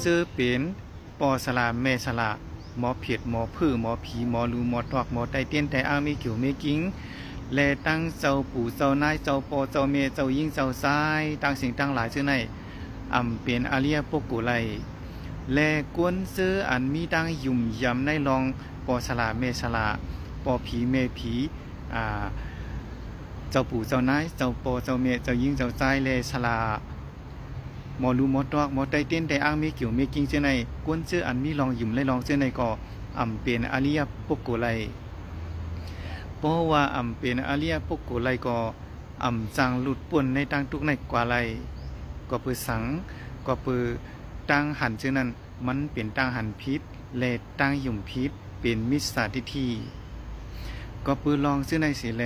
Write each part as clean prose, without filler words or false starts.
ซื้อเป็นปอสลาเมสลาหมอเผ็ดหมอพื้อหมอผีหมอรูหมอตอกหมอไตเตี้ยนไตอ้างมีเกี่ยวมีกิ้งและตั้งเจ้าปู่เจ้านายเจ้าปอเจ้าเมเจ้ายิ่งเจ้าซ้ายตั้งสิ่งตั้งหลายชื่อในเป็นอาเลียปกุไลและกวนซื้ออันมีตั้งยุ่มยำในรองปอสลาเมสลาปอผีเมผีเจ้าปู่เจ้านายเจ้าปอเจ้าเมเจ้ายิ่งเจ้าซ้ายและสลาหมอรูหมอตอกหมอไตเต้นไตอ้างมีเกี่ยวมีกิ้งเจ้าในกวนซื้ออันมีรองยุ่มในรองเจ้าในก็เป็นอาเลียปกุไลเพราะว่าเป็นอาเลียปกุไลก็จางหลุดป่วนในตั้งทุกในกว่าไลก็เปือสังก็เปือตั้งหันชื่อนั้นมันเป็นตั้งหันพิษและตั้งยุ่มพิษเป็นมิจฉาทิฏฐิก็เปือลองชื่อในสิแล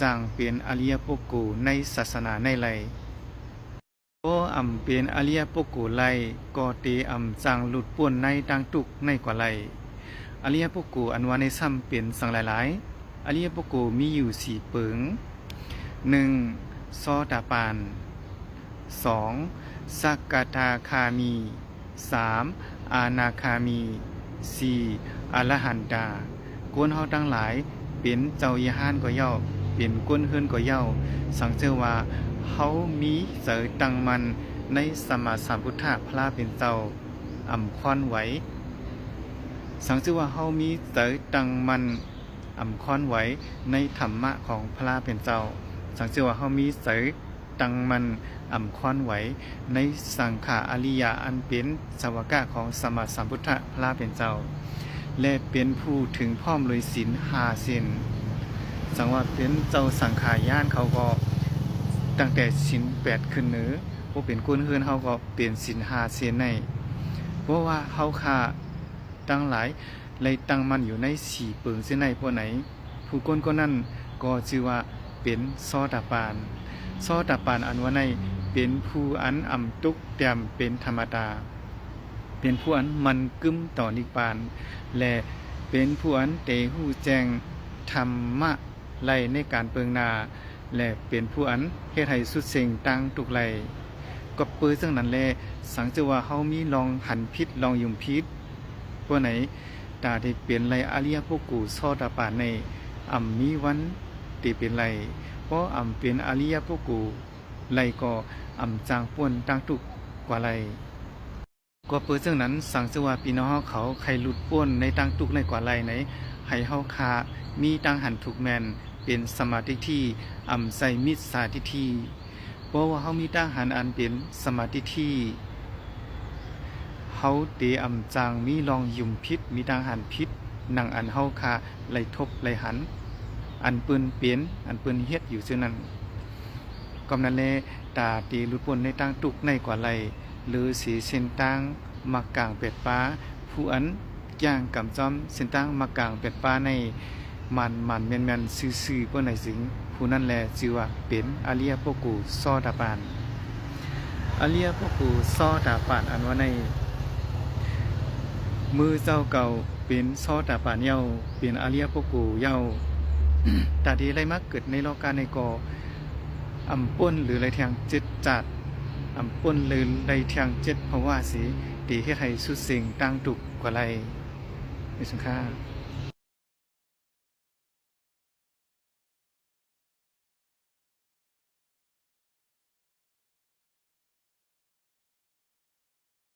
จางเป็นอาเลียปกุในศาสนาในไลก็เป็นอาเลียปกุไลก็เตจางหลุดป่วนในตั้งทุกในกว่าไลอาเลียปกุอันว่าในซ้ำเป็นสังหลายๆอาเลียปกุมีอยู่4เปิง1ซอตาปาน2สักกทาคามี3อานาคามี4อรหันตากวนเฮาทั้งหลายเป็นเจ้ายะฮานก็เย่าเป็นกวนเฮือนก็เย่าสังเจอว่าเฮามีเสยตังมันในสมมาสัมพุทธะพระเป็นเจ้าคอนไหวสังเจอว่าเฮามีเสยตังมันคอนไหวในธรรมะของพระเป็นเจ้าสังเจอว่าเฮามีเสยตังมันคอนไหวในสังขาอริยะอันเป็นสวากะของสมมาสัมพุทธะพระเป็นเจ้าและเป็นผู้ถึงพร้อมเลยศีล5เส้นสังว่าเป็นเจ้าสังขารญาณเขาก็ตั้งแต่ศีล8ขึ้นเหนือบ่เป็นกุนเฮือนเฮาก็เป็นศีล5เส้นในเพราะว่าเฮาค่าตั้งหลายเลยตั้งมันอยู่ใน4เปิงเส้นในพวกไหนผู้คนก็นั้นก็ชื่อว่าเป็นซอตาปานซอตาปานอันว่าในเป็นผู้อันตุกแต้มเป็นธรรมดาเป็นผู้อันมันกึ้มต่อนิพพานและเป็นผู้อันเตหู้แจ้งธรรมะไลในการเปิงนาและเป็นผู้อันเฮ็ดให้สุดเสียงตั้งทุกไลก็เปื้อซึ่งนั้นแลสังเจว่าเฮามีลองหันพิษลองยุ่มพิษพวกไหนตาที่เป็นไลอาเลียพวกกูซอตาปานในมีวันที่เป็นไลเพราะเป็นอาเลียพวกกูไลก็จางป่วนตั้งทุกกว่าไลก็เปิดซึ่งนั้นสังเจว่าพี่น้องเขาใครหลุดป่วนในตั้งทุกในกว่าไลไหนให้เฮาคามีตั้งหันทุกแมนเป็นสมาธิที่ใส่มิจฉาทิฏฐิเพราะว่าเฮามีตั้งหันอันเป็นสมาธิที่เฮาเตจางมีลองยุ่มพิษมีตั้งหันพิษนั่งอันเฮาคาไหลทบไหลหันอันปืนเปลี่ยนอันปืนเฮ็ดอยู่ซึ่งนั้นกำนั้นแลตาตีหลุดป่วนในตั้งทุกในกว่าไลหรือสีเส้นตั้งมักกลางเป็ดป้าผู้อันย่างกำจอมเส้นตั้งมักกลางเป็ดป้าในมันแม่นๆซื่อๆเพื่อในสิงผู้นั้นแลชื่อว่าเป็นอาเลียปกูซอตาปานอาเลียปกูซอตาปานอันว่าในมือเจ้าเก่าเป็นซอตาปานเย้าเป็นอาเลียปกูเย้าตาดีไรมักเกิดในโลกาในกอป่นหรือไรทางจิตจัดป่นหรือไรทางจิตเพราะว่าสิตีให้ใครสุดสิ่งตั้งตุกกว่าไรมีสังฆา